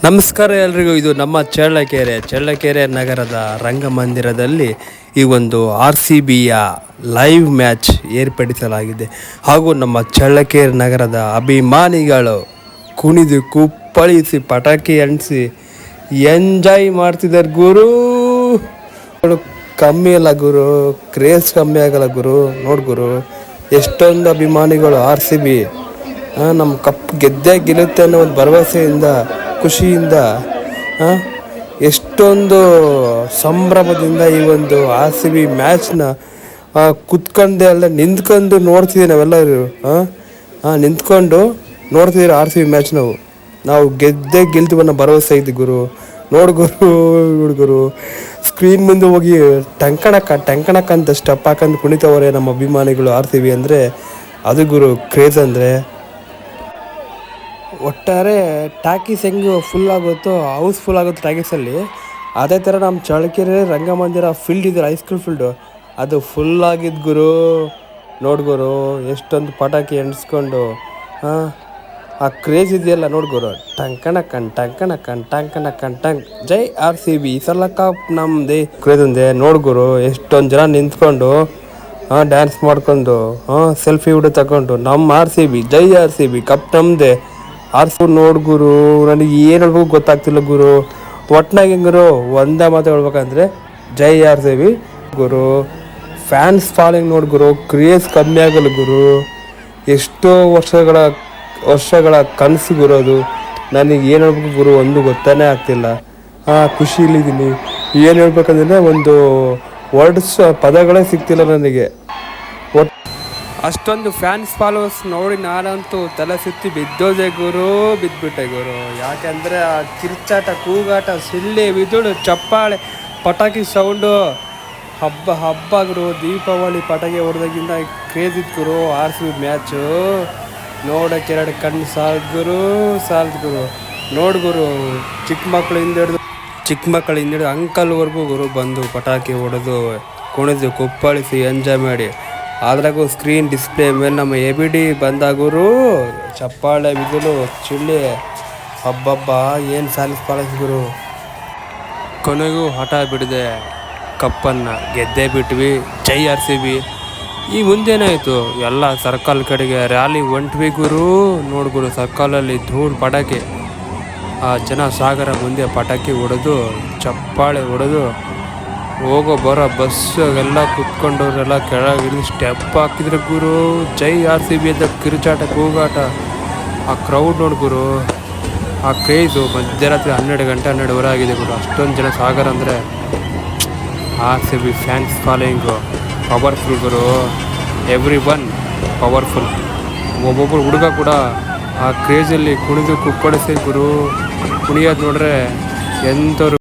ನಮಸ್ಕಾರ ಎಲ್ರಿಗೂ. ಇದು ನಮ್ಮ ಚಳ್ಳಕೆರೆ ನಗರದ ರಂಗಮಂದಿರದಲ್ಲಿ ಈ ಒಂದು RCBಯ ಲೈವ್ ಮ್ಯಾಚ್ ಏರ್ಪಡಿಸಲಾಗಿದೆ. ಹಾಗೂ ನಮ್ಮ ಚಳ್ಳಕೆರೆ ನಗರದ ಅಭಿಮಾನಿಗಳು ಕುಣಿದು ಕುಪ್ಪಳಿಸಿ ಪಟಾಕಿ ಅಂಟಿಸಿ ಎಂಜಾಯ್ ಮಾಡ್ತಿದ್ದಾರೆ ಗುರು. ಕಮ್ಮಿ ಅಲ್ಲ ಗುರು, ಕ್ರೇಜ್ ಕಮ್ಮಿ ಆಗಲ್ಲ ಗುರು. ನೋಡ್ ಗುರು, ಎಷ್ಟೊಂದು ಅಭಿಮಾನಿಗಳು RCB ನಮ್ಮ ಕಪ್ ಗೆದ್ದೇ ಗೆಲ್ಲುತ್ತೆ ಅನ್ನೋ ಒಂದು ಭರವಸೆಯಿಂದ, ಖುಷಿಯಿಂದ, ಎಷ್ಟೊಂದು ಸಂಭ್ರಮದಿಂದ ಈ ಒಂದು RCB ಮ್ಯಾಚ್ನ ಕುತ್ಕೊಂಡೆ ಅಲ್ಲ ನಿಂತ್ಕೊಂಡು ನೋಡ್ತಿದ್ದೀವಿ ನಾವೆಲ್ಲರೂ. ನಿಂತ್ಕೊಂಡು ನೋಡ್ತಿದ್ದೀವಿ RCB ಮ್ಯಾಚ್. ನಾವು ಗೆದ್ದೇ ಗೆಲ್ತೀವಿ ಅನ್ನೋ ಭರವಸೆ ಇದ್ದು ಗುರು. ನೋಡ್ಗುರು ಸ್ಕ್ರೀನ್ ಮುಂದೆ ಹೋಗಿ ಟಂಕಣಕ್ಕ ಅಂತ ಸ್ಟೆಪ್ ಹಾಕೊಂಡು ಕುಣಿತವರೆ ನಮ್ಮ ಅಭಿಮಾನಿಗಳು. RCB ಅಂದರೆ ಅದು ಗುರು ಕ್ರೇಜ್ ಅಂದರೆ. ಒಟ್ಟಾರೆ ಟಾಕೀಸ್ ಹೆಂಗೆ ಫುಲ್ ಆಗುತ್ತೋ, ಹೌಸ್ಫುಲ್ ಆಗುತ್ತೆ ಟಾಕೀಸಲ್ಲಿ, ಅದೇ ಥರ ನಮ್ಮ ಚಳ್ಳಕೆರೆ ರಂಗಮಂದಿರ ಫೀಲ್ಡ್ ಇದೆ, ಹೈಸ್ಕೂಲ್ ಫೀಲ್ಡು, ಅದು ಫುಲ್ ಆಗಿದ್ದು ಗುರು. ನೋಡ್ಗುರು, ಎಷ್ಟೊಂದು ಪಟಾಕಿ ಎಣಿಸ್ಕೊಂಡು ಆ ಕ್ರೇಜ್ ಇದೆಯಲ್ಲ ನೋಡ್ಗುರು. ಟಂಕ್ ಜೈ RCB. ಈ ಸಲ ಕಪ್ ನಮ್ಮದೇ ಕ್ರೇಜ್ ಅಂದೆ. ನೋಡ್ಗುರು, ಎಷ್ಟೊಂದು ಜನ ನಿಂತ್ಕೊಂಡು ಡ್ಯಾನ್ಸ್ ಮಾಡ್ಕೊಂಡು ಸೆಲ್ಫಿ ವಿಡಿಯೋ ತಗೊಂಡು ನಮ್ಮ RCB, ಜೈ RCB, ಕಪ್ ನಮ್ಮದೇ. ನೋಡ್ಗುರು, ನನಗೆ ಏನು ಹೇಳ್ಬೇಕು ಗೊತ್ತಾಗ್ತಿಲ್ಲ ಗುರು. ಒಟ್ನಾಗಿ ಗುರು ಒಂದೇ ಮಾತು ಹೇಳ್ಬೇಕಂದ್ರೆ ಜೈ RCB ಗುರು. ಫ್ಯಾನ್ಸ್ ಫಾಲೋಯಿಂಗ್ ನೋಡ್ಗುರು, ಕ್ರೇಜ್ ಕಮ್ಮಿ ಆಗಲ್ಲ ಗುರು. ಎಷ್ಟೋ ವರ್ಷಗಳ ಕನಸು ಗುರು ಅದು. ನನಗೆ ಏನು ಹೇಳ್ಬೇಕು ಗುರು ಒಂದು ಗೊತ್ತಾನೇ ಆಗ್ತಿಲ್ಲ. ಖುಷಿಲಿದ್ದೀನಿ. ಏನು ಹೇಳ್ಬೇಕಂದ್ರೆ ಒಂದು ವರ್ಡ್ಸ್ ಪದಗಳೇ ಸಿಗ್ತಿಲ್ಲ ನನಗೆ. ಅಷ್ಟೊಂದು ಫ್ಯಾನ್ಸ್ ಫಾಲೋವರ್ಸ್ ನೋಡಿ ನಾನಂತೂ ತಲೆ ಸುತ್ತಿ ಬಿದ್ದುಬಿಟ್ಟೆ ಗುರು. ಯಾಕೆಂದರೆ ಆ ಕಿರ್ಚಾಟ, ಕೂಗಾಟ, ಸಿಳ್ಳೆ, ವಿದುಳು, ಚಪ್ಪಾಳೆ, ಪಟಾಕಿ ಸೌಂಡು, ಹಬ್ಬ ಗುರು. ದೀಪಾವಳಿ ಪಟಾಕಿ ಹೊಡೆದಾಗಿಂದ ಕ್ರೇಜ್ ಇತ್ತು ಗುರು. RCB ಮ್ಯಾಚು ನೋಡೋಕೆ ಎರಡು ಕಣ್ಣು ಸಾಲದು ಗುರು. ನೋಡ್ಗುರು, ಚಿಕ್ಕ ಮಕ್ಕಳು ಹಿಂದಿಡಿದು ಅಂಕಲ್ವರೆಗೂ ಗುರು ಬಂದು ಪಟಾಕಿ ಹೊಡೆದು ಕುಣಿದು ಕುಪ್ಪಳಿಸಿ ಎಂಜಾಯ್ ಮಾಡಿ. ಅದ್ರಾಗೂ ಸ್ಕ್ರೀನ್ ಡಿಸ್ಪ್ಲೇ ಮೇಲೆ ನಮ್ಮ ABD ಬಂದಾಗುರು ಚಪ್ಪಾಳೆ, ಬಿಸಿಲು, ಚಿಳ್ಳೆ, ಹಬ್ಬ ಏನು ಸಾಲಿಸ್ ಗುರು. ಕೊನೆಗೂ ಹಠ ಬಿಡದೆ ಕಪ್ಪನ್ನು ಗೆದ್ದೇ ಬಿಟ್ವಿ. ಜೈ RCB. ಈ ಮುಂದೇನಾಯಿತು, ಎಲ್ಲ ಸರ್ಕಲ್ ಕಡೆಗೆ ರ್ಯಾಲಿ ಹೊಂಟ್ವಿ ಗುರು. ನೋಡ್ಗುರು, ಸರ್ಕಲಲ್ಲಿ ಧೂಳು ಪಟಾಕಿ, ಆ ಜನ ಸಾಗರ ಮುಂದೆ ಪಟಾಕಿ ಹೊಡೆದು, ಚಪ್ಪಾಳೆ ಹೊಡೆದು, ಹೋಗೋ ಬರೋ ಬಸ್ ಎಲ್ಲ ಕುತ್ಕೊಂಡವ್ರೆಲ್ಲ ಕೆಳಗಿಳಿದು ಸ್ಟೆಪ್ ಹಾಕಿದ್ರೆ ಗುರು. ಜೈ RCB ಅಂತ ಕಿರುಚಾಟ, ಕೂಗಾಟ, ಆ ಕ್ರೌಡ್ ನೋಡ್ಗುರು. ಆ ಕ್ರೇಜು ಮಧ್ಯರಾತ್ರಿ 12 ಆಗಿದೆ ಗುರು. ಅಷ್ಟೊಂದು ಜನ ಸಾಗರ ಅಂದರೆ RCB ಫ್ಯಾನ್ಸ್ ಫಾಲೋಯಿಂಗು ಪವರ್ಫುಲ್ ಗುರು. ಎವ್ರಿ1 ಪವರ್ಫುಲ್. ಒಬ್ಬೊಬ್ಬರು ಹುಡುಗ ಕೂಡ ಆ ಕ್ರೇಜಲ್ಲಿ ಕುಣಿದು ಕುಪ್ಪಳಿಸಿ ಗುರು. ಕುಣಿಯೋದು ನೋಡ್ರೆ ಎಂಥವ್ರು